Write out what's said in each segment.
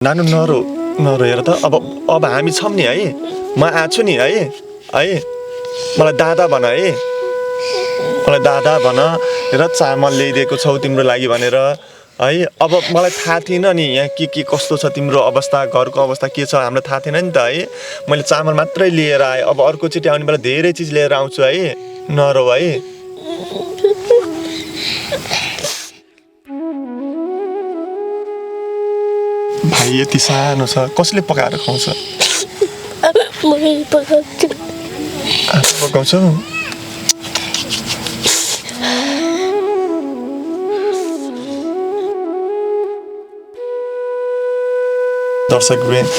नानु नरो हेर त अब हामी छौँ नि है म आछु नि है मलाई दादा भन है मलाई दादा भन र चामल ल्याइदिएको छौ तिम्रो लागि भनेर है अब मलाई थाहा थिएन नि यहाँ के कस्तो छ तिम्रो अवस्था घरको अवस्था के छ हामीलाई थाहा थिएन नि त है मैले चामल मात्रै लिएर आएँ अब अर्कोचोटि आउने बेला धेरै चिज लिएर आउँछु है नरो है भाइ यति सानो छ कसले पकाएर खुवाउँछ पकाउँछौ दर्शकवृन्द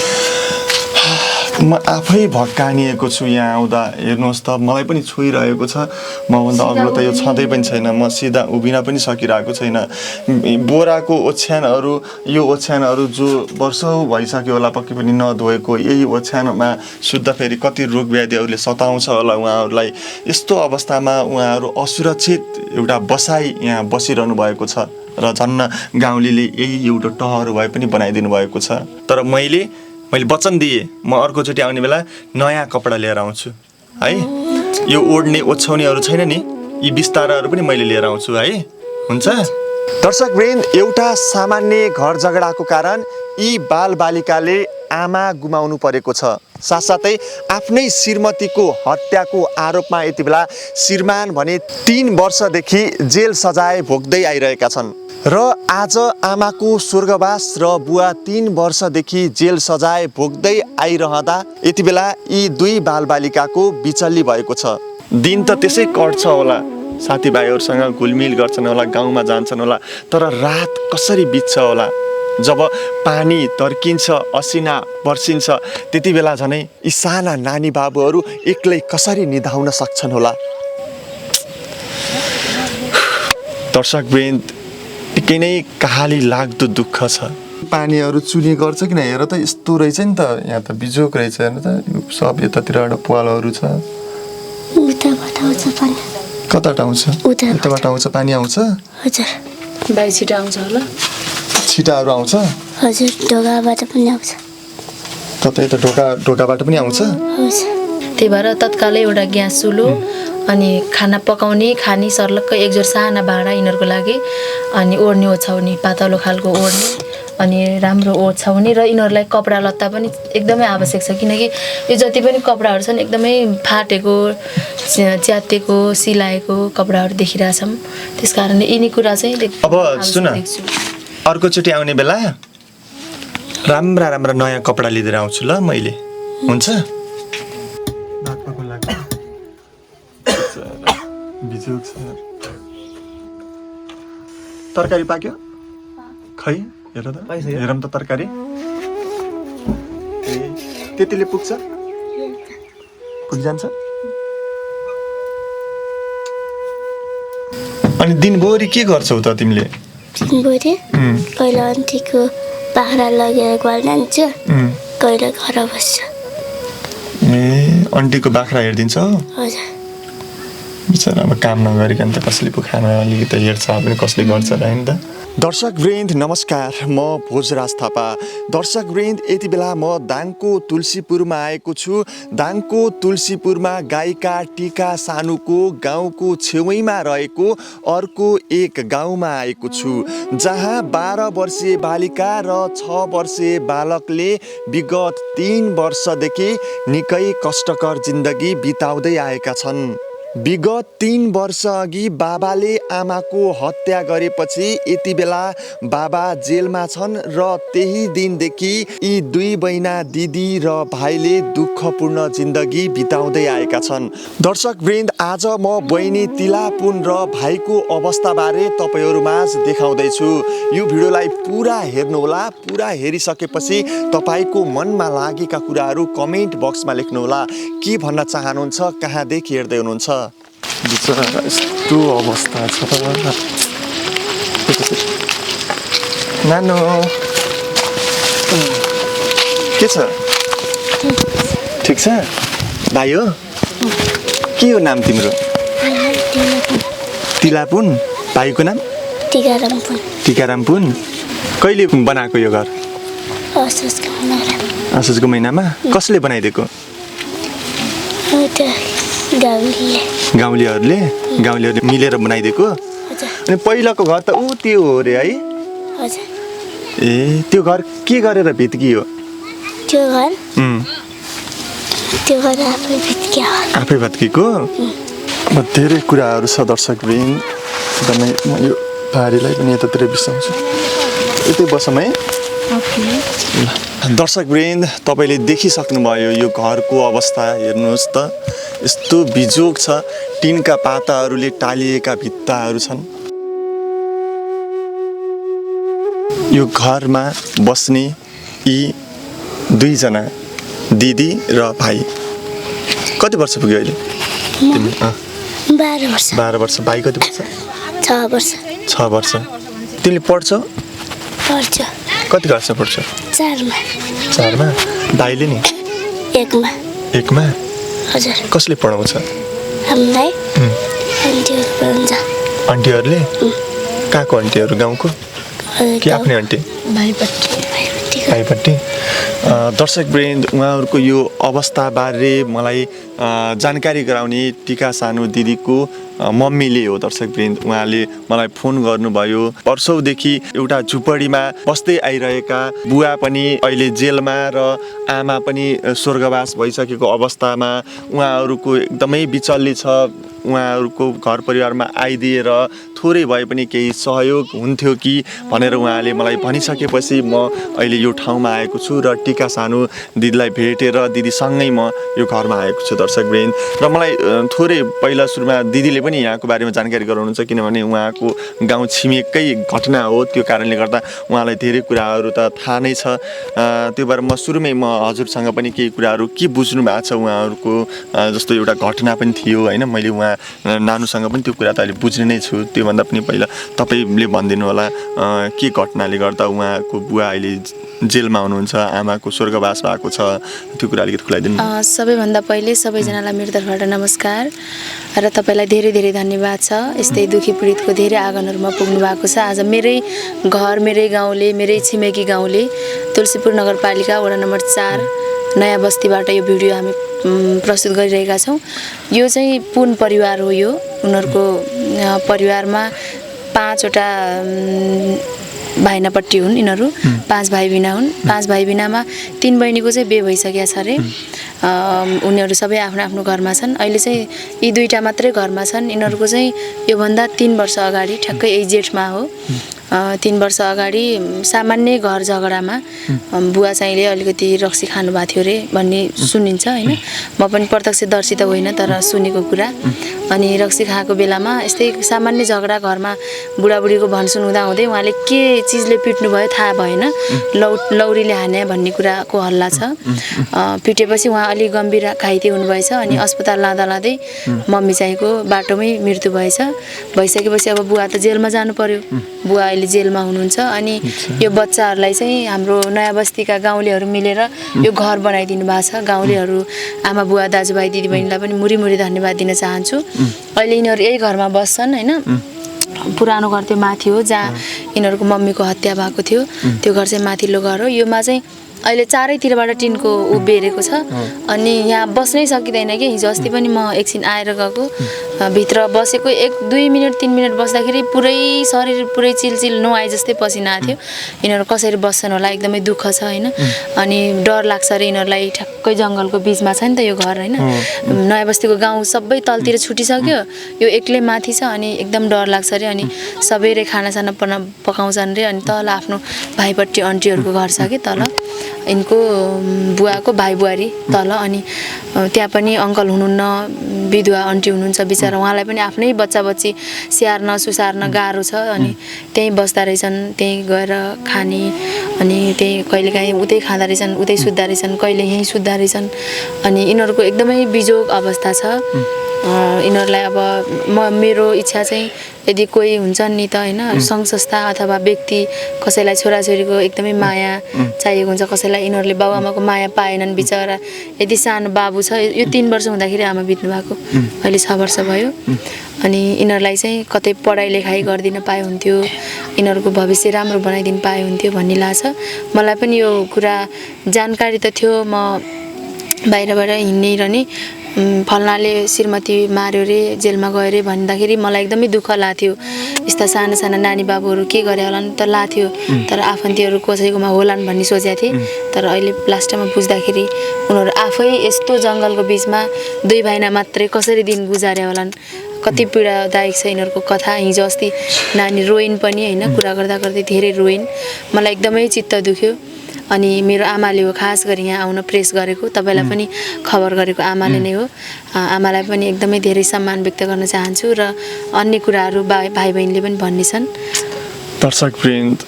म आफै भक्कानिएको छु यहाँ आउँदा हेर्नुहोस् त मलाई पनि छोइरहेको छ मभन्दा अग्लो त यो छँदै पनि छैन म सिधा उभिन पनि सकिरहेको छैन बोराको ओछ्यानहरू यो ओछ्यानहरू जो वर्षौँ भइसक्यो होला पक्कै पनि नधोएको यही ओछ्यानमा सुत्दा फेरि कति रोग व्याधिहरूले सताउँछ होला उहाँहरूलाई यस्तो अवस्थामा उहाँहरू असुरक्षित एउटा बसाइ यहाँ बसिरहनु भएको छ र झन्न गाउँलेले यही एउटा टहर भए पनि बनाइदिनु भएको छ तर मैले वचन दिएँ म अर्कोचोटि आउने बेला नयाँ कपडा लिएर आउँछु है यो ओढ्ने ओछ्याउनेहरू छैन नि यी बिस्ताराहरू पनि मैले लिएर आउँछु है हुन्छ दर्शकवृन्द एउटा सामान्य घर झगडाको कारण यी बालबालिकाले आमा गुमाउनु परेको छ साथसाथै आफ्नै श्रीमतीको हत्याको आरोपमा यति बेला श्रीमान भने 3 वर्षदेखि जेल सजाय भोग्दै आइरहेका छन् र आज आमाको स्वर्गवास र बुवा 3 वर्षदेखि जेल सजाय भोग्दै आइरहँदा यति बेला यी 2 बालबालिकाको बिचल्ली भएको छ दिन त त्यसै कट्छ होला साथीभाइहरूसँग घुलमिल गर्छन् होला गाउँमा जान्छन् होला तर रात कसरी बित्छ होला जब पानी तर्किन्छ असिना बर्सिन्छ त्यति बेला झनै यी साना नानी बाबुहरू एक्लै कसरी निधाउन सक्छन् होला दर्शकवृन्द निकै नै कहाली लाग्दो दुःख छ पानीहरू चुने गर्छ किन हेर त यस्तो रहेछ नि त यहाँ त बिजोक रहेछ हेर्नु त सब यतातिर एउटा पुवालहरू छ कताबाट आउँछ उताबाट आउँछ पानी आउँछ हजुर बाई छिटा आउँछ होला छिटाहरू आउँछ हजुर ढोकाबाट पनि आउँछ कतै त ढोकाबाट पनि आउँछ त्यही भएर तत्कालै एउटा ग्यास चुलो अनि खाना पकाउने खानी सर्लक्क एकजोर साना भाँडा यिनीहरूको लागि अनि ओढ्ने ओछ्याउने पातलो खालको ओढ्ने अनि राम्रो ओछ्याउने र यिनीहरूलाई कपडा लत्ता पनि एकदमै आवश्यक छ किनकि यो जति पनि कपडाहरू छन् एकदमै फाटेको च्यातेको सिलाएको कपडाहरू देखिरहेछौँ त्यस कारणले यिनी कुरा चाहिँ अब सुन अर्कोचोटि आउने बेला राम्रा नयाँ कपडा लिएर आउँछु ल मैले हुन्छ तरकारी पाक्यो खै हेर त हेरौँ त तरकारी त्यतिले पुग्छ पुगिजान्छ अनि दिनभरि के गर्छौ त तिमीले दिनभरि कहिले आन्टीको बाख्रा लगेर ग्वाल जान्छ कहिले घर बस्छ ए आन्टीको बाख्रा हेरिदिन्छौ हजुर बिचरा अब काम नगरिकन त कसले पो खाना अलिकति हेर्छ पनि कसले गर्छ र हैन त दर्शकवृन्द नमस्कार म भोजराज थापा दर्शकवृन्द यति बेला म दाङको तुलसीपुरमा आएको छु दाङको तुलसीपुरमा गायिका टिका सानुको गाउँको छेउैमा रहेको अर्को एक गाउँमा आएको छु जहाँ 12 वर्षीय बालिका र 6 वर्षीय बालकले विगत 3 वर्षदेखि निकै कष्टकर जिन्दगी बिताउँदै आएका छन् विगत 3 वर्ष अघि बाबाले आमाको हत्या गरेपछि यति बेला बाबा जेलमा छन् र त्यही दिनदेखि यी 2 बहिना दिदी र भाइले दुःखपूर्ण जिन्दगी बिताउँदै आएका छन् दर्शकवृन्द आज म बहिनी तिलापुन र भाइको अवस्थाबारे तपाईहरुमाझ देखाउँदैछु यो भिडियोलाई पुरा हेर्नुहोला पुरा हेरिसकेपछि तपाईको मनमा लागेका कुराहरू कमेन्ट बक्समा लेख्नुहोला के भन्न चाहनुहुन्छ कहाँदेखि हेर्दै हुनुहुन्छ बिचरा यस्तो अवस्था छ नानो के छ ठिक छ भाइ हो के हो नाम तिम्रो तिलापुन भाइको नाम टिकाराम पुन टिकाराम पुन कहिले बनाएको यो घर असोजको महिनामा कसले बनाइदिएको गाउँलेहरूले मिलेर बनाइदिएको अनि पहिलाको घर त ऊ त्यो हो रे है ए त्यो घर के गरेर भित्कियो आफै भत्किएको धेरै कुराहरू छ दर्शकवृन्द एकदमै म यो पारीलाई पनि यतातिर बिसाउँछु यतै बसौँ है दर्शकवृन्द तपाईँले देखिसक्नुभयो यो घरको अवस्था हेर्नुहोस् त यस्तो बिजोग छ टिनका पाताहरूले टालिएका भित्ताहरू छन् यो घरमा बस्ने यी दुईजना दिदी र भाइ कति वर्ष पुग्यो अहिले 12 वर्ष भाइ कति वर्ष 6 वर्ष तिमीले पढ्छौ कति क्लासमा पढ्छौ 4मा दाइले नि 1मा हजुर कसले पढाउँछ हामीलाई आन्टीहरूले कहाँको आन्टीहरू गाउँको कि आफ्नै आन्टी भाइपट्टि दर्शकवृन्द उहाँहरूको यो अवस्थाबारे मलाई जानकारी गराउने टिका सानो दिदीको मम्मीले हो दर्शकवृन्द उहाँले मलाई फोन गर्नुभयो वर्षौँदेखि एउटा झुपडीमा बस्दै आइरहेका बुवा पनि अहिले जेलमा र आमा पनि स्वर्गवास भइसकेको अवस्थामा उहाँहरूको एकदमै बिचल्ली छ उहाँहरूको घर परिवारमा आइदिएर थोरै भए पनि केही सहयोग हुन्थ्यो कि भनेर उहाँले मलाई भनिसकेपछि म अहिले यो ठाउँमा आएको छु र टिका सानो दिदीलाई भेटेर दिदीसँगै म यो घरमा आएको छु दर्शकवृन्द र मलाई थोरै पहिला सुरुमा दिदीले पनि यहाँको बारेमा जानकारी गराउनुहुन्छ किनभने उहाँको गाउँ छिमेककै घटना हो त्यो कारणले गर्दा उहाँलाई धेरै कुराहरू त थाहा नै छ त्यो भएर म सुरुमै म हजुरसँग पनि केही कुराहरू के बुझ्नु भएको छ उहाँहरूको जस्तो एउटा घटना पनि थियो होइन मैले उहाँ नानुसँग पनि त्यो कुरा त अहिले बुझ्ने नै छु त्योभन्दा पनि पहिला तपाईँले भनिदिनु होला के घटनाले गर्दा उहाँको बुवा अहिले जेलमा हुनुहुन्छ आमाको स्वर्गवास भएको छ त्यो कुरा अलिकति खुलाइदिनु सबैभन्दा पहिले सबैजनालाई मेरो तर्फबाट नमस्कार र तपाईँलाई धेरै धेरै धन्यवाद छ यस्तै दुखी पीडितको धेरै आँगनहरूमा पुग्नु भएको छ आज मेरै घर मेरै गाउँले मेरै छिमेकी गाउँले तुलसीपुर नगरपालिका वडा नम्बर 4 नयाँ बस्तीबाट यो भिडियो हामी प्रस्तुत गरिरहेका छौँ यो चाहिँ पुन परिवार हो यो उनीहरूको परिवारमा 5वटा भाइनापट्टि हुन् यिनीहरू 5 भाइ बिना हुन् 5 भाइ बिनामा 3 बहिनीको चाहिँ बिहे भइसकेको छ अरे उनीहरू सबै आफ्नो आफ्नो घरमा छन् अहिले चाहिँ यी 2टा मात्रै घरमा छन् यिनीहरूको चाहिँ योभन्दा 3 वर्ष अगाडि ठ्याक्कै यही जेठमा हो 3 वर्ष अगाडि सामान्य घर झगडामा बुवा चाहिँले अलिकति रक्सी खानु भएको थियो अरे भन्ने सुनिन्छ होइन म पनि प्रत्यक्षदर्शी त होइन तर सुनेको कुरा अनि रक्सी खाएको बेलामा यस्तै सामान्य झगडा घरमा बुढाबुढीको भनसुन हुँदाहुँदै उहाँले के चिजले पिट्नु भयो थाहा भएन लौरीले हाने भन्ने कुराको हल्ला छ पिटेपछि उहाँ अलि गम्भीर घाइते हुनुभएछ अनि अस्पताल लाँदै मम्मी चाहिँको बाटोमै मृत्यु भइसकेपछि अब बुवा त जेलमा जानु पर्यो बुवा अहिले जेलमा हुनुहुन्छ अनि यो बच्चाहरूलाई चाहिँ हाम्रो नयाँ बस्तीका गाउँलेहरू मिलेर यो घर बनाइदिनु भएको छ गाउँलेहरू आमा बुवा दाजुभाइ दिदीबहिनीलाई पनि मुरी धन्यवाद दिन चाहन्छु अहिले यिनीहरू यही घरमा बस्छन् होइन पुरानो घर त्यो माथि हो जहाँ यिनीहरूको मम्मीको हत्या भएको थियो त्यो घर चाहिँ माथिल्लो घर हो योमा चाहिँ अहिले चारैतिरबाट टिनको बेरेको छ अनि यहाँ बस्नै सकिँदैन कि हिजो अस्ति पनि म एकछिन आएर गएको भित्र बसेको 1-2 मिनट 3 मिनट बस्दाखेरि पुरै शरीर पुरै चिलचिल नुहाए जस्तै पसिना आएको थियो यिनीहरू कसरी बस्छन् होला एकदमै दुःख छ होइन अनि डर लाग्छ अरे यिनीहरूलाई ठ्याक्कै जङ्गलको बिचमा छ नि त यो घर होइन नयाँ बस्तीको गाउँ सबै तलतिर छुटिसक्यो यो एक्लै माथि छ अनि एकदम डर लाग्छ अरे अनि सबैले खानासाना पकाउँछन् रे अनि तल आफ्नो भाइपट्टि आन्टीहरूको घर छ कि तल यिनको बुवाको भाइ बुहारी तल अनि त्यहाँ पनि अङ्कल हुनुहुन्न विधवा आन्टी हुनुहुन्छ बिचरा उहाँलाई पनि आफ्नै बच्चा बच्ची स्याहार्न सुसार्न गाह्रो छ अनि त्यहीँ बस्दा रहेछन् त्यहीँ गएर खाने अनि त्यहीँ कहिलेकाहीँ उतै खाँदा रहेछन् उतै सुत्दा रहेछन् कहिले यहीँ सुत्दा रहेछन् अनि यिनीहरूको एकदमै बिजोग अवस्था छ यिनीहरूलाई अब मेरो इच्छा चाहिँ यदि कोही हुन्छन् नि त होइन सङ्घ संस्था अथवा व्यक्ति कसैलाई छोराछोरीको एकदमै माया चाहिएको हुन्छ कसैलाई यिनीहरूले बाबुआमाको माया पाएनन् बिचरा यदि सानो बाबु बाबु छ यो 3 वर्ष हुँदाखेरि आमा बित्नु भएको अहिले 6 वर्ष भयो अनि यिनीहरूलाई चाहिँ कतै पढाइ लेखाइ गरिदिन पाए हुन्थ्यो यिनीहरूको भविष्य राम्रो बनाइदिन पाए हुन्थ्यो भन्ने लाग्छ मलाई पनि यो कुरा जानकारी त थियो म बाहिरबाट हिँड्ने र नि फल्नाले श्रीमती मार्यो रे जेलमा गयो रे भन्दाखेरि मलाई एकदमै दुःख लाग्थ्यो यस्ता साना साना नानी बाबुहरू के गरे होला नि त लाग्थ्यो तर आफन्तीहरू कसैकोमा होलान् भन्ने सोचेको थिएँ तर अहिले लास्टमा बुझ्दाखेरि उनीहरू आफै यस्तो जङ्गलको बिचमा 2 भाइना मात्रै कसरी दिन गुजारे होलान् कति पीडादायक छ यिनीहरूको कथा हिजो अस्ति नानी रोइन् पनि होइन कुरा गर्दा गर्दै धेरै रोइन् मलाई एकदमै चित्त दुख्यो अनि मेरो आमाले हो खास गरी यहाँ आउन प्रेस गरेको तपाईलाई पनि खबर गरेको आमाले नै हो आमालाई पनि एकदमै धेरै सम्मान व्यक्त गर्न चाहन्छु र अन्य कुराहरू भाइ बहिनीले पनि भन्ने छन् दर्शकवृन्द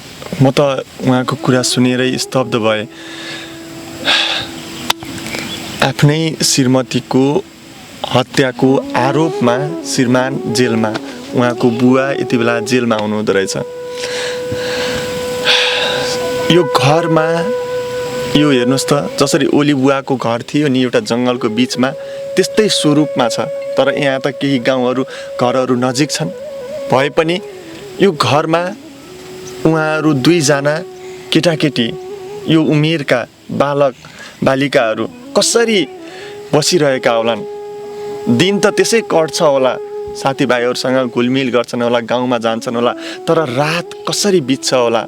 म त उहाँको कुरा सुनेरै स्तब्ध भएँ आफ्नै श्रीमतीको हत्याको आरोपमा श्रीमान जेलमा उहाँको बुवा यति बेला जेलमा आउनुहुँदो रहेछ यो घरमा यो हेर्नुहोस् त जसरी ओली बुवाको घर थियो नि एउटा जङ्गलको बिचमा त्यस्तै स्वरूपमा छ तर यहाँ त केही गाउँहरू घरहरू नजिक छन् भए पनि यो घरमा उहाँहरू 2 जना केटाकेटी यो उमेरका बालक बालिकाहरू कसरी बसिरहेका होलान् दिन त त्यसै कट्छ होला साथीभाइहरूसँग घुलमिल गर्छन् होला गाउँमा जान्छन् होला तर रात कसरी बित्छ होला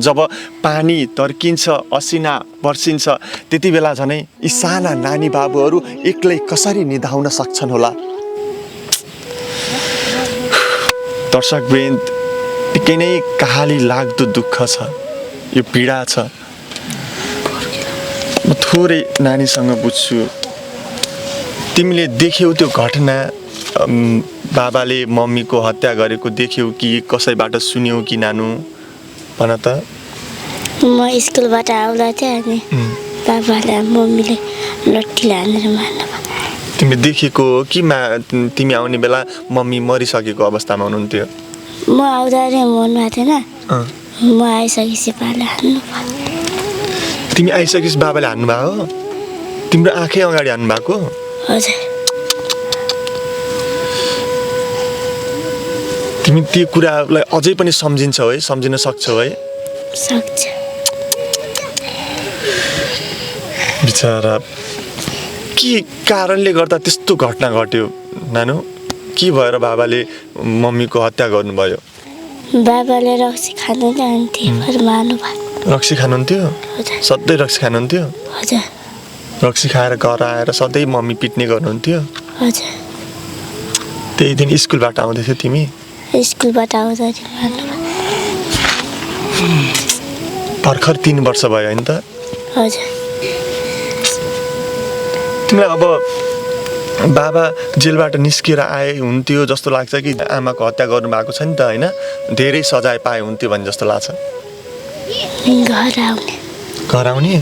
जब पानी तर्किन्छ असिना बर्सिन्छ त्यति बेला झनै यी साना नानी बाबुहरू एक्लै कसरी निधाउन सक्छन् होला दर्शकवृन्द निकै नै कहाली लाग्दो दुःख छ यो पीडा छ म थोरै नानीसँग बुझ्छु तिमीले देख्यौ त्यो घटना बाबाले मम्मीको हत्या गरेको देख्यौ कि कसैबाट सुन्यौ कि नानु भन त म स्कुलबाट आउँदा थिएँ अनि बाबाले मम्मीले लट्ठी हानेर मार्नु तिमीले देखेको हो कि तिमी आउने बेला मम्मी मरिसकेको अवस्थामा हुनुहुन्थ्यो म आउँदा मर्नु भएको थिएन म आइसकेपछि बाबाले हान्नु तिमी आइसकेपछि बाबाले हान्नु भएको तिम्रो आँखै अगाडि हान्नु भएको हजुर तिमी ती कुराहरूलाई अझै पनि सम्झिन्छौ है सम्झिन सक्छौ है सक्छ बिचारा के कारणले गर्दा त्यस्तो घटना घट्यो नानु के भएर बाबाले मम्मीको हत्या गर्नुभयो बाबाले रक्सी खानुहुन्थ्यो अनि त्यही भएर मार्नु भयो रक्सी खानुहुन्थ्यो सधैँ रक्सी खानुहुन्थ्यो हजुर रक्सी खाएर घर आएर सधैँ मम्मी पिट्ने गर्नुहुन्थ्यो हजुर त्यही दिन स्कुलबाट आउँदैथ्यौ तिमी स्कुलबाट आउँदा भर्खर 3 वर्ष भयो होइन त हजुर तिमीलाई अब बाबा जेलबाट निस्किएर आए हुन्थ्यो जस्तो लाग्छ कि आमाको हत्या गर्नु भएको छ नि त होइन धेरै सजाय पाए हुन्थ्यो भन्ने जस्तो लाग्छ घर आउने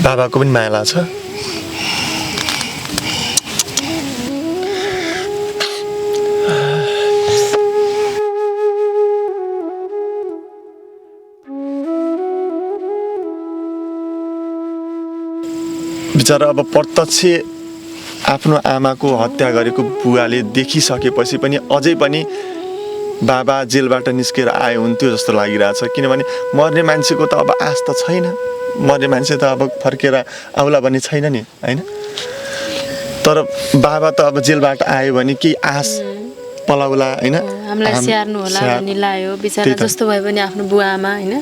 बाबाको पनि माया लाग्छ बिचारा अब प्रत्यक्ष आफ्नो आमाको हत्या गरेको बुवाले देखिसकेपछि पनि अझै पनि बाबा जेलबाट निस्केर आए हुन्थ्यो जस्तो लागिरहेछ किनभने मर्ने मान्छेको त अब आश त छैन मर्ने मान्छे त अब फर्केर आउला भन्ने छैन नि होइन तर बाबा त अब जेलबाट आयो भने केही आश पलाउला होइन हामीलाई स्याहार्नु होला भन्ने लाग्यो बिचारा जस्तो भए पनि आफ्नो बुवा आमा होइन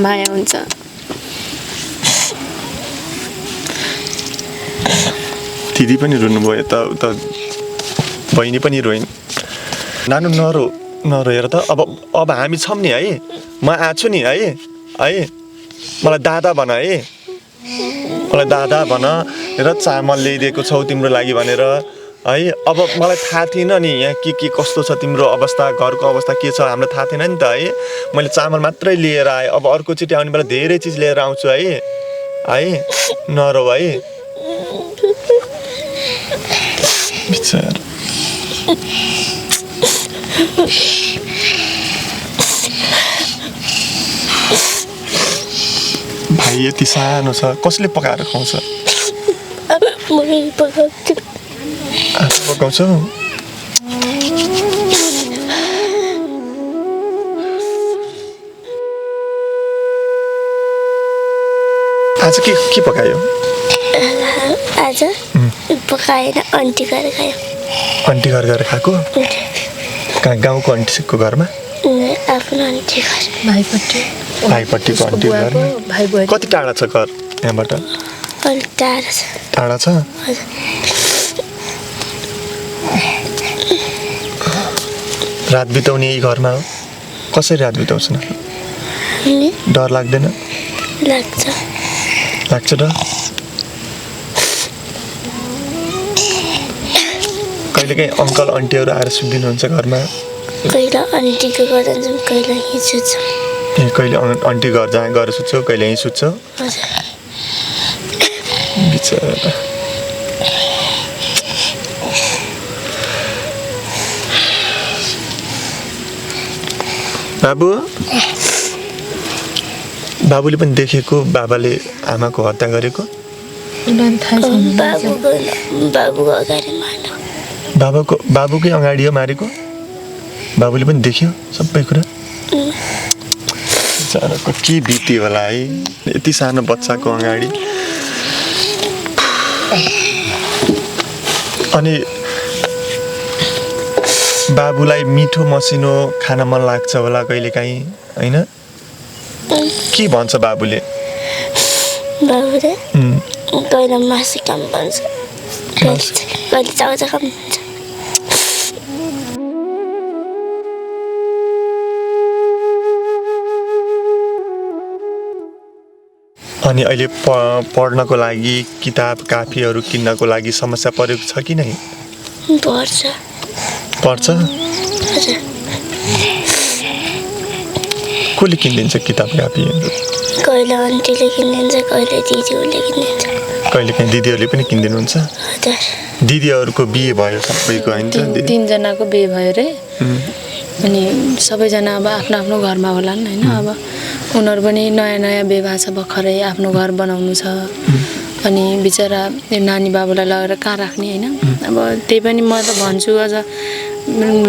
माया हुन्छ दिदी पनि रुनुभयो त बहिनी पनि रोइन् नानु नरो हेर त अब हामी छौँ नि है म आछु नि है मलाई दादा भन है मलाई दादा भन र चामल ल्याइदिएको छौ तिम्रो लागि भनेर है अब मलाई थाहा थिएन नि यहाँ के कस्तो छ तिम्रो अवस्था घरको अवस्था के छ हामीलाई थाहा थिएन नि त है मैले चामल मात्रै लिएर आएँ अब अर्कोचोटि आउने बेला धेरै चिज लिएर आउँछु है नरो है बिचार भाइ यति सानो छ कसले पकाएर खुवाउँछ मम्मी पकाउँछु आफू पकाउँछौ आज के पकायो आज पकाएर आन्टी गरेर खायो आन्टी घर गएर खाएको कहाँ गाउँको आन्टीको घरमा आफ्नो आन्टी घर भाइपट्टिको आन्टी घरमा भाइ बुहारी कति टाढा छ घर यहाँबाट अलिक टाढा छ टाढा छ हजुर रात बिताउने यही घरमा हो कसरी रात बिताउँछन् अनि डर लाग्दैन लाग्छ लाग्छ डर कहिलेकाहीँ अङ्कल आन्टीहरू आएर सुत्दिनुहुन्छ घरमा कहिले आन्टीको घर जान्छौँ कहिले यहीँ सुत्छौँ ए कहिले आन्टी घर जहाँ गएर सुत्छौ कहिले यहीँ सुत्छौ हजुर बिचरा बाबुले पनि देखेको बाबाले आमाको हत्या गरेको बाबुको अगाडि मार्नु बाबुकै अगाडि हो मारेको बाबुले पनि देख्यो सबै कुरा बिचराको के बित्यो होला है यति सानो बच्चाको अगाडि अनि बाबुलाई मिठो मसिनो खान मन लाग्छ होला कहिलेकाहीँ होइन के भन्छ बाबुले कहिले मासु काम भन्छ कहिले चाउचा काम भन्छ अनि अहिले पढ्नको लागि किताब कापीहरू किन्नको लागि समस्या परेको छ कि नै पर्छ कसले किनिदिन्छ किताब कापीहरू कहिले आन्टीले किनिदिन्छ कहिले दिदीहरूले किनिदिन्छ कहिले काहीँ दिदीहरूले पनि किनिदिनुहुन्छ दिदीहरूको बिहे भयो सबैको होइन तिनजनाको बिहे भयो रे अनि सबैजना अब आफ्नो आफ्नो घरमा होला नि होइन अब उनीहरू पनि नयाँ नयाँ बिहे भएको छ भर्खरै आफ्नो घर बनाउनु छ अनि बिचरा यो नानी बाबुलाई लगेर कहाँ राख्ने होइन अब त्यही पनि म त भन्छु अझ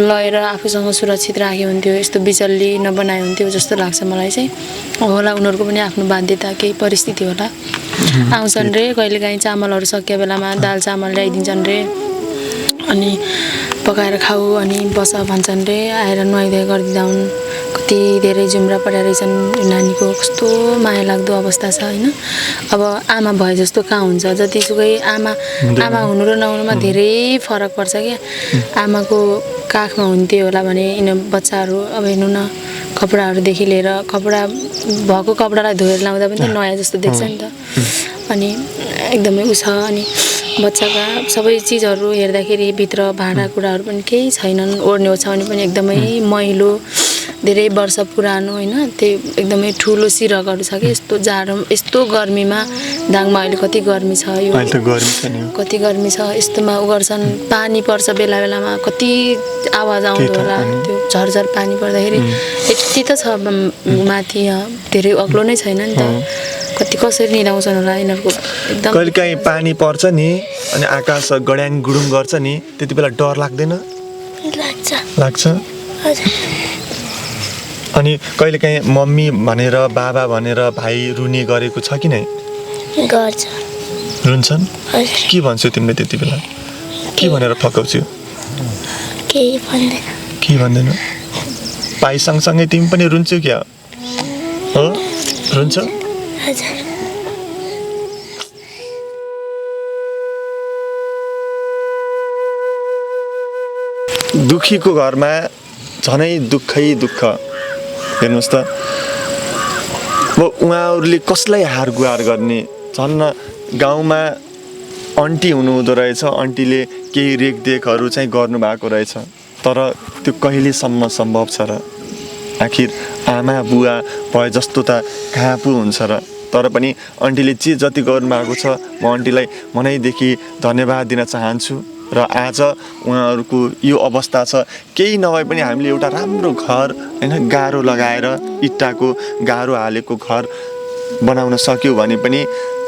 लगेर आफूसँग सुरक्षित राख्यो हुन्थ्यो यस्तो बिचल्ली नबनायो हुन्थ्यो जस्तो लाग्छ मलाई चाहिँ होला उनीहरूको पनि आफ्नो बाध्यता केही परिस्थिति होला आउँछन् रे कहिलेकाहीँ चामलहरू सकियो बेलामा दाल चामल ल्याइदिन्छन् रे अनि पकाएर खाऊ अनि बस भन्छन् रे आएर नुहाइधुवाइ गरिदिँदा हुन् कति धेरै जुम्रा परेर रहेछन् नानीको कस्तो माया लाग्दो अवस्था छ होइन अब आमा भए जस्तो कहाँ हुन्छ जतिसुकै आमा हुनु र नहुनुमा धेरै फरक पर्छ क्या आमाको काखमा हुन्थ्यो होला भने यिनीहरू बच्चाहरू अब हेर्नु न कपडाहरूदेखि लिएर कपडा भएको कपडालाई धोएर लाउँदा पनि नयाँ जस्तो देख्छ नि त अनि एकदमै उ छ अनि बच्चाका सबै चिजहरू हेर्दाखेरि भित्र भाँडाकुँडाहरू पनि केही छैनन् ओढ्ने ओछ्याउने पनि एकदमै मैलो धेरै वर्ष पुरानो होइन त्यो एकदमै ठुलो सिरकहरू छ कि यस्तो जाडो यस्तो गर्मीमा दाङमा अहिले कति गर्मी छ यो कति गर्मी छ यस्तोमा उ गर्छन् पानी पर्छ बेला बेलामा कति आवाज आउँदो होला त्यो झरझर पानी पर्दाखेरि यति त छ माथि धेरै अग्लो नै छैन नि त कति कसरी निदाउँछन् होला यिनीहरूको एकदम कहिलेकाहीँ पानी पर्छ नि अनि आकाश गड्याङ गुडुङ गर्छ नि त्यति बेला डर लाग्दैन लाग्छ अनि कहिलेकाहीँ मम्मी भनेर बाबा भनेर भाइ रुने गरेको छ कि नै गर्छ रुन्छन् के भन्छौ तिमीले त्यति बेला के भनेर फकाउँछौ के भन्दैन भाइ सँगसँगै तिमी पनि रुन्छौ क्या हो रुन्छौ दुखीको घरमा झनै दुःखै दुःख हेर्नुहोस् त अब उहाँहरूले कसलाई हार गुहार गर्ने झन् गाउँमा आन्टी हुनुहुँदो रहेछ आन्टीले केही रेखदेखहरू चाहिँ गर्नुभएको रहेछ तर त्यो कहिलेसम्म सम्भव छ र आखिर आमा बुवा भए जस्तो त कहाँ पो हुन्छ र तर पनि आन्टीले जे जति गर्नुभएको छ म आन्टीलाई मनैदेखि धन्यवाद दिन चाहन्छु र आज उहाँहरूको यो अवस्था छ केही नभए पनि हामीले एउटा राम्रो घर होइन गाह्रो लगाएर इट्टाको गाह्रो हालेको घर बनाउन सक्यो भने पनि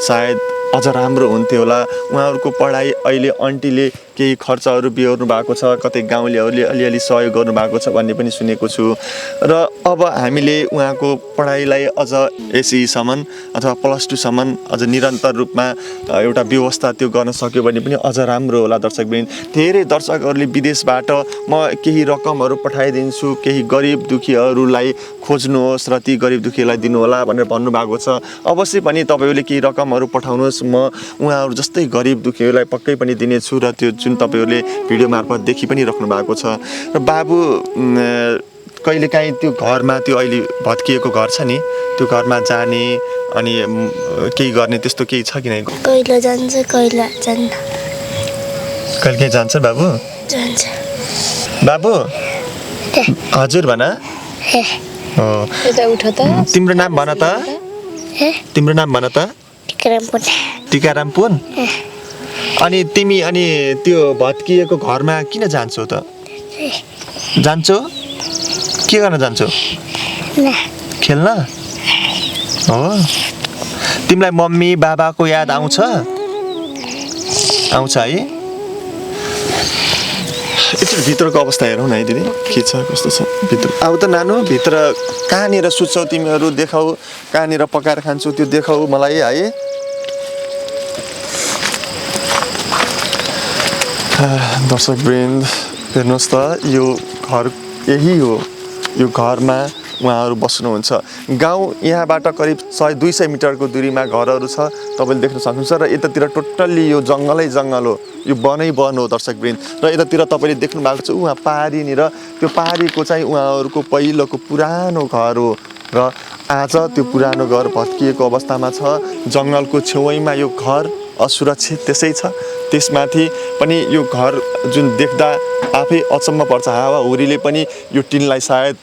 सायद अझ राम्रो हुन्थ्यो होला। उहाँहरूको पढाइ अहिले आन्टीले केही खर्चहरू बिहोर्नु भएको छ, कतै गाउँलेहरूले अलिअलि सहयोग गर्नुभएको छ भन्ने पनि सुनेको छु। र अब हामीले उहाँको पढाइलाई अझ एसईसम्म अथवा +2सम्म अझ निरन्तर रूपमा एउटा व्यवस्था त्यो गर्न सक्यो भने पनि अझ राम्रो होला। दर्शकवृन्द, धेरै दर्शकहरूले विदेशबाट म केही रकमहरू पठाइदिन्छु, केही गरिब दुखीहरूलाई खोज्नुहोस् र ती गरिब दुखीलाई दिनुहोला भनेर भन्नुभएको छ। अवश्य पनि तपाईँहरूले केही रकमहरू पठाउनुहोस्, म उहाँहरू जस्तै गरिब दुखीहरूलाई पक्कै पनि दिनेछु र त्यो जुन तपाईँहरूले भिडियो मार्फत देखि पनि राख्नु भएको छ। र बाबु कहिलेकाहीँ त्यो घरमा, त्यो अहिले भत्किएको घर छ नि, त्यो घरमा जाने अनि केही गर्ने त्यस्तो केही छ कि नै? कहिले जान्छ कहिले जान्न। कहिलेकाहीँ जान्छ बाबु? जान्छ। बाबु हजुर भन। हो, यता उठ त। तिम्रो नाम भन त। तिम्रो नाम भन त। टिकाराम पुन। अनि तिमी अनि त्यो भत्किएको घरमा किन जान्छौ त? जान्छौ? के गर्न जान्छौ? खेल्न? हो। तिमीलाई मम्मी बाबाको याद आउँछ? आउँछ है? एकचोटि भित्रको अवस्था हेरौँ न है दिदी, के छ कस्तो छ भित्र। अब त नानु भित्र कहाँनिर सुत्छौ तिमीहरू देखाऊ, कहाँनिर पकाएर खान्छौ त्यो देखाऊ मलाई है। दर्शकवृन्द हेर्नुहोस् त, यो घर यही हो। यो घरमा उहाँहरू बस्नुहुन्छ। गाउँ यहाँबाट करिब 100-200 मिटरको दूरीमा घरहरू छ, तपाईँले देख्न सक्नुहुन्छ। र यतातिर टोटल्ली यो जङ्गलै जङ्गल हो, यो वनै वन हो दर्शकवृन्द। र यतातिर तपाईँले देख्नु भएको छ उहाँ पहाडीनिर, त्यो पहाडीको चाहिँ उहाँहरूको पहिलोको पुरानो घर हो। र आज त्यो पुरानो घर भत्किएको अवस्थामा छ। जङ्गलको छेउैमा यो घर असुरक्षित त्यसै छ। त्यसमाथि पनि यो घर जुन देख्दा आफै अचम्म पर्छ। हावाहुरीले पनि यो टिनलाई सायद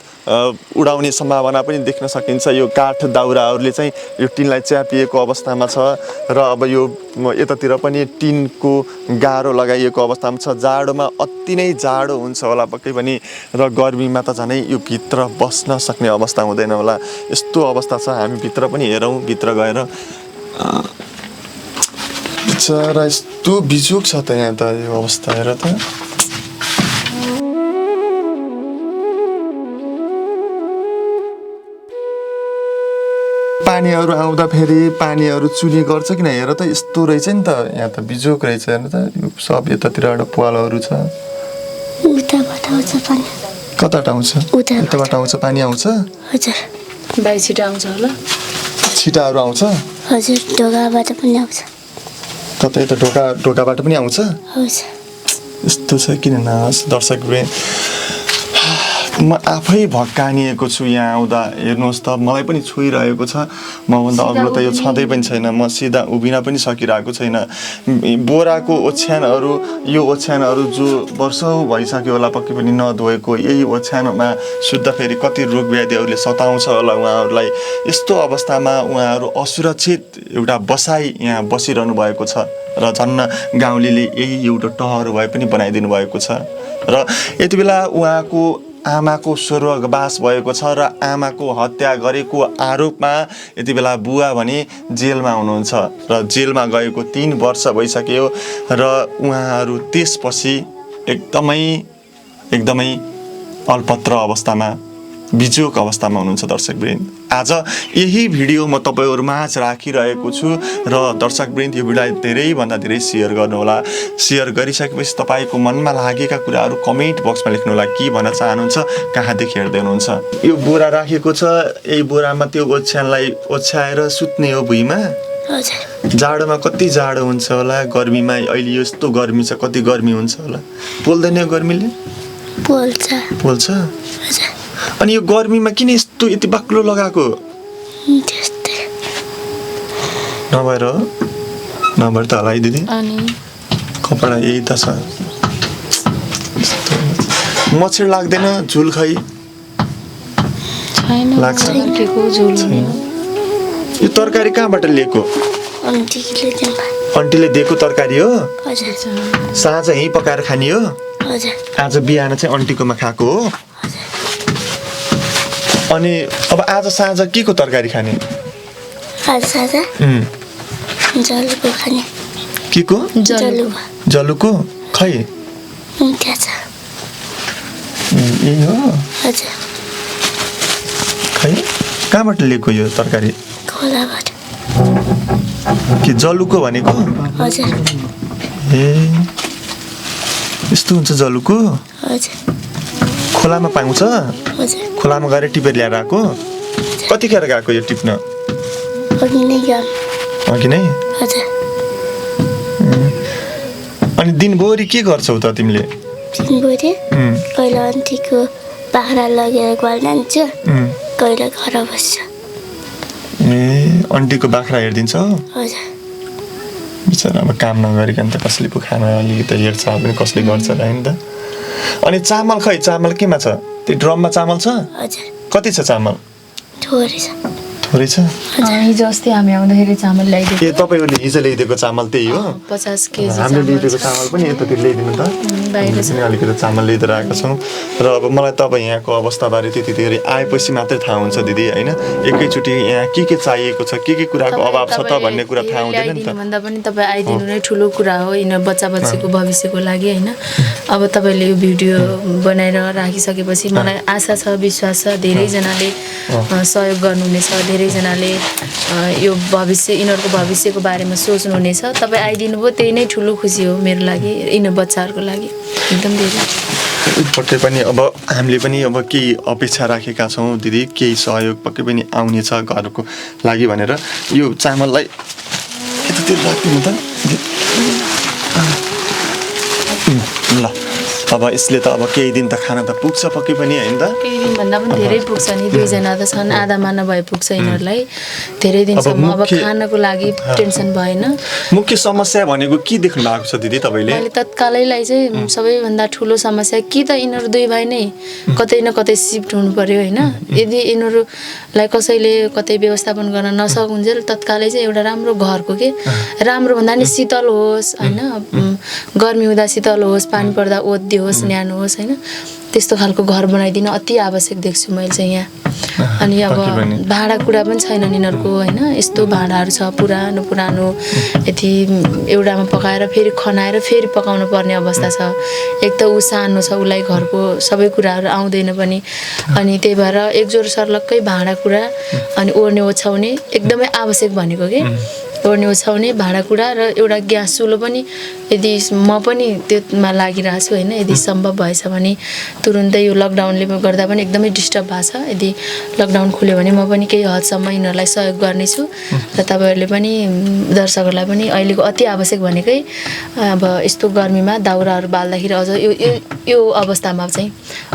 उडाउने सम्भावना पनि देख्न सकिन्छ। यो काठ दाउराहरूले चाहिँ यो टिनलाई च्यापिएको अवस्थामा छ। र अब यो यतातिर पनि टिनको गारो लगाइएको अवस्थामा छ। जाडोमा अति नै जाडो हुन्छ होला पक्कै पनि, र गर्मीमा त झनै यो भित्र बस्न सक्ने अवस्था हुँदैन होला, यस्तो अवस्था छ। हामी भित्र पनि हेरौँ, भित्र गएर बिचरा यस्तो बिजोग छ त यहाँ त, यो अवस्था हेर त। पानीहरू आउँदा फेरि पानीहरू चुली गर्छ किन, हेर त यस्तो रहेछ नि त। यहाँ त बिजोग रहेछ हेर्नु त। यो सब यतातिरबाट पालहरू छ। उताबाट आउँछ पानी। कताबाट आउँछ? उताबाट आउँछ पानी आउँछ? हजुर। बाई छिटो आउँछ होला। छिटाहरू आउँछ? हजुर, ढोकाबाट पनि आउँछ। कतै त ढोकाबाट पनि आउँछ? आउँछ। यस्तो छ किन नहोस् दर्शकवृन्द, म आफै भक्कानिएको छु यहाँ आउँदा। हेर्नुहोस् त, मलाई पनि छोइरहेको छ। मभन्दा अग्लो त यो छँदै पनि छैन, म सिधा उभिन पनि सकिरहेको छैन। बोराको ओछ्यानहरू, यो ओछ्यानहरू जो वर्षौँ भइसक्यो होला पक्कै पनि नधोएको, यही ओछ्यानमा सुत्दा फेरि कति रोग व्याधिहरूले सताउँछ होला उहाँहरूलाई। यस्तो अवस्थामा उहाँहरू असुरक्षित एउटा बसाइ यहाँ बसिरहनु भएको छ। र झन्न गाउँलेले यही एउटा टहर भए पनि बनाइदिनु भएको छ। र यति बेला उहाँको आमाको स्वर्गवास भएको छ र आमाको हत्या गरेको आरोपमा यति बेला बुवा भने जेलमा हुनुहुन्छ। र जेलमा गएको 3 वर्ष भइसक्यो र उहाँहरू त्यसपछि एकदमै अल्पत्र अवस्थामा, बिजोग अवस्थामा हुनुहुन्छ दर्शकवृन्द। आज यही भिडियो म तपाईँहरूमाझ राखिरहेको छु र दर्शकवृन्द यो भिडियोलाई धेरैभन्दा धेरै सेयर गर्नुहोला। सेयर गरिसकेपछि तपाईँको मनमा लागेका कुराहरू कमेन्ट बक्समा लेख्नुहोला। के भन्न चाहनुहुन्छ, कहाँदेखि हेर्दै हुनुहुन्छ। यो बोरा राखेको छ, यही बोरामा त्यो ओछ्यानलाई ओछ्याएर सुत्ने हो भुइँमा। जाडोमा कति जाडो हुन्छ होला, गर्मीमा अहिले यस्तो गर्मी छ, कति गर्मी हुन्छ होला। पोल्दैन यो गर्मीले? पोल्छ। अनि यो गर्मीमा किन यस्तो यति बाक्लो लगाएको? नभएर त होला है दिदी। कपडा यही त छ। मच्छर लाग्दैन? झुल खै लाग्छ? यो तरकारी कहाँबाट लिएको? आन्टीले दिएको तरकारी हो? साँझ यहीँ पकाएर खाने हो? आज बिहान चाहिँ आन्टीकोमा खाएको हो? अनि अब आज साँझ के को तरकारी खाने? खाजा जलुको खाने के को जलुवा जलुको खै मिठा छ यही हो हजुर खै कहाँबाट लिएको यो तरकारी खोलाबाट के जलुको भनेको हजुर ए यस्तो हुन्छ जलुको हजुर खोलामा पाउँछ हजुर खोलामा गएर टिपेर ल्याएर आएको कतिखेर गएको यो टिप्न अघि नै गयो अघि नै हजुर अनि दिनभरि के गर्छौ त तिमीले दिनभरि कहिले अन्तीको बाख्रा लगेर ग्वाल जान्छु कहिले घर बस्छ ए अन्टीको बाख्रा हेरिदिन्छ हजुर बिचरा अब काम नगरिकन त कसले पो खाना अलिकति हेर्छ पनि कसले गर्छ र होइन त अनि चामल खै चामल केमा छ त्यो ड्रममा चामल छ हजुर कति छ चामल थोरै छ थोरै छ हिजो अस्ति हामी आउँदाखेरि चामल ल्याइदिएको ए तपाईँहरूले हिजो ल्याइदिएको चामल त्यही हो 50 केजी हामीले ल्याइदिएको चामल पनि यतातिर ल्याइदिनु त बाहिर हामी पनि अलिकति चामल लिएर आएका छौँ र अब मलाई त अब यहाँको अवस्थाबारे त्यति धेरै आएपछि मात्रै थाहा हुन्छ दिदी होइन एकैचोटि यहाँ के चाहिएको छ के कुराको अभाव छ त भन्ने कुरा थाहा हुँदैन नि त भन्दा पनि तपाईँ आइदिनु नै ठुलो कुरा हो यिनीहरू बच्चा बच्चीको भविष्यको लागि होइन अब तपाईँले यो भिडियो बनाएर राखिसकेपछि मलाई आशा छ विश्वास छ धेरैजनाले सहयोग गर्नुहुनेछ धेरैजनाले यो भविष्य यिनीहरूको भविष्यको बारेमा सोच्नुहुनेछ तपाईँ आइदिनु भयो त्यही नै ठुलो खुसी हो मेरो लागि यिनीहरू बच्चाहरूको लागि एकदम धेरै पक्कै पनि अब हामीले पनि अब केही अपेक्षा राखेका छौँ दिदी केही सहयोग पक्कै पनि आउनेछ घरको लागि भनेर यो चामललाई यतातिर राखिदिनु त ल अब यसले त अब केही दिन त खाना त पुग्छ पक्कै पनि होइन त केही दिनभन्दा पनि धेरै पुग्छ नि दुईजना त छन् आधा माना भए पुग्छ यिनीहरूलाई धेरै दिनसम्म अब खानको लागि टेन्सन भएन मुख्य समस्या भनेको के देख्नु भएको छ दिदी तपाईँले मैले तत्कालैलाई चाहिँ सबैभन्दा ठुलो समस्या कि त यिनीहरू दुई भाइ नै कतै न कतै सिफ्ट हुनु पर्यो होइन यदि यिनीहरूलाई कसैले कतै व्यवस्थापन गर्न नसकुन्जेल तत्कालै चाहिँ एउटा राम्रो घरको के राम्रो भन्दा नि शीतल होस् होइन गर्मी हुँदा शीतल होस् पानी पर्दा ओत दियोस् न्यानो होस् होइन त्यस्तो खालको घर बनाइदिन अति आवश्यक देख्छु मैले चाहिँ यहाँ अनि अब भाँडाकुँडा पनि छैनन् यिनीहरूको होइन यस्तो भाँडाहरू छ पुरानो पुरानो यति एउटामा पकाएर फेरि खनाएर फेरि पकाउनु पर्ने अवस्था छ एक त ऊ सानो छ उसलाई घरको सबै कुराहरू आउँदैन पनि अनि त्यही भएर एकजोर सर्लक्कै भाँडाकुँडा अनि ओर्ने ओछ्याउने एकदमै आवश्यक भनेको के ओर्ने ओछ्याउने भाँडाकुँडा र एउटा ग्यास चुलो पनि यदि म पनि त्योमा लागिरहेको छु होइन यदि सम्भव भएछ भने तुरुन्तै यो लकडाउनले गर्दा पनि एकदमै डिस्टर्ब भएको छ यदि लकडाउन खुल्यो भने म पनि केही हदसम्म यिनीहरूलाई सहयोग गर्नेछु र तपाईँहरूले पनि दर्शकहरूलाई पनि अहिलेको अति आवश्यक भनेकै अब यस्तो गर्मीमा दाउराहरू बाल्दाखेरि अझ यो अवस्थामा चाहिँ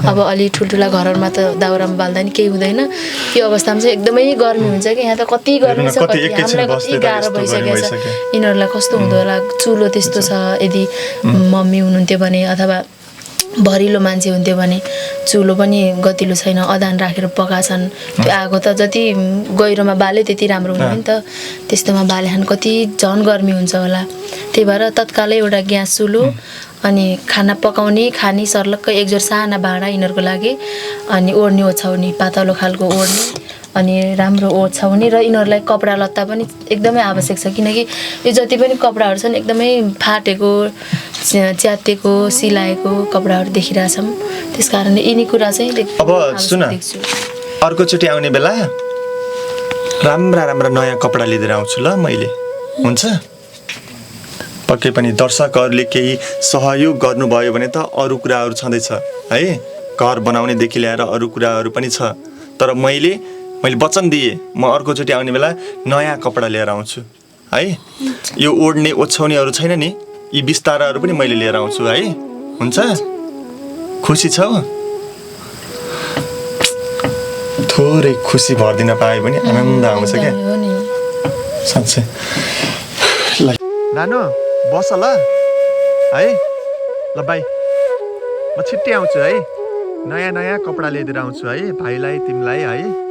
अब अलि ठुल्ठुला घरहरूमा त दाउरामा बाल्दा नि केही हुँदैन यो अवस्थामा चाहिँ एकदमै गर्मी हुन्छ कि यहाँ त कति गर्मी छ कति हामीलाई कति गाह्रो भइसकेको छ यिनीहरूलाई कस्तो हुँदो होला चुलो त्यस्तो छ यदि मम्मी हुनुहुन्थ्यो भने अथवा भरिलो मान्छे हुन्थ्यो भने चुलो पनि गतिलो छैन अदान राखेर पकाछन् त्यो आगो त जति गहिरोमा बाल्यो त्यति राम्रो हुने नि त त्यस्तोमा बालेखान कति झन् गर्मी हुन्छ होला त्यही भएर तत्कालै एउटा ग्यास चुलो अनि खाना पकाउने खाने सर्लक्क एकजोर साना भाँडा यिनीहरूको लागि अनि ओर्ने ओछ्याउने पातलो खालको ओर्ने अनि राम्रो ओछ्याउने र यिनीहरूलाई कपडा लत्ता पनि एकदमै आवश्यक छ किनकि यो जति पनि कपडाहरू छन् एकदमै फाटेको च्यातेको सिलाएको कपडाहरू देखिरहेछौँ त्यस कारणले यिनी कुरा चाहिँ अब सुन अर्कोचोटि आउने बेला राम्रा राम्रा नयाँ कपडा लिएर आउँछु ल मैले हुन्छ पक्कै पनि दर्शकहरूले केही सहयोग गर्नुभयो भने त अरू कुराहरू छँदैछ है घर बनाउनेदेखि ल्याएर अरू कुराहरू पनि छ तर मैले वचन दिएँ म अर्कोचोटि आउने बेला नयाँ कपडा लिएर आउँछु है यो ओढ्ने ओछ्याउनेहरू छैन नि यी बिस्ताराहरू पनि मैले लिएर आउँछु है हुन्छ खुसी छौ थोरै खुसी भरिदिन पाए पनि आनन्द आउँछ क्या साँच्चै नानु बस ल है ल बाई म छिट्टै आउँछु है नयाँ नयाँ कपडा ल्याइदिएर आउँछु है भाइलाई तिमीलाई है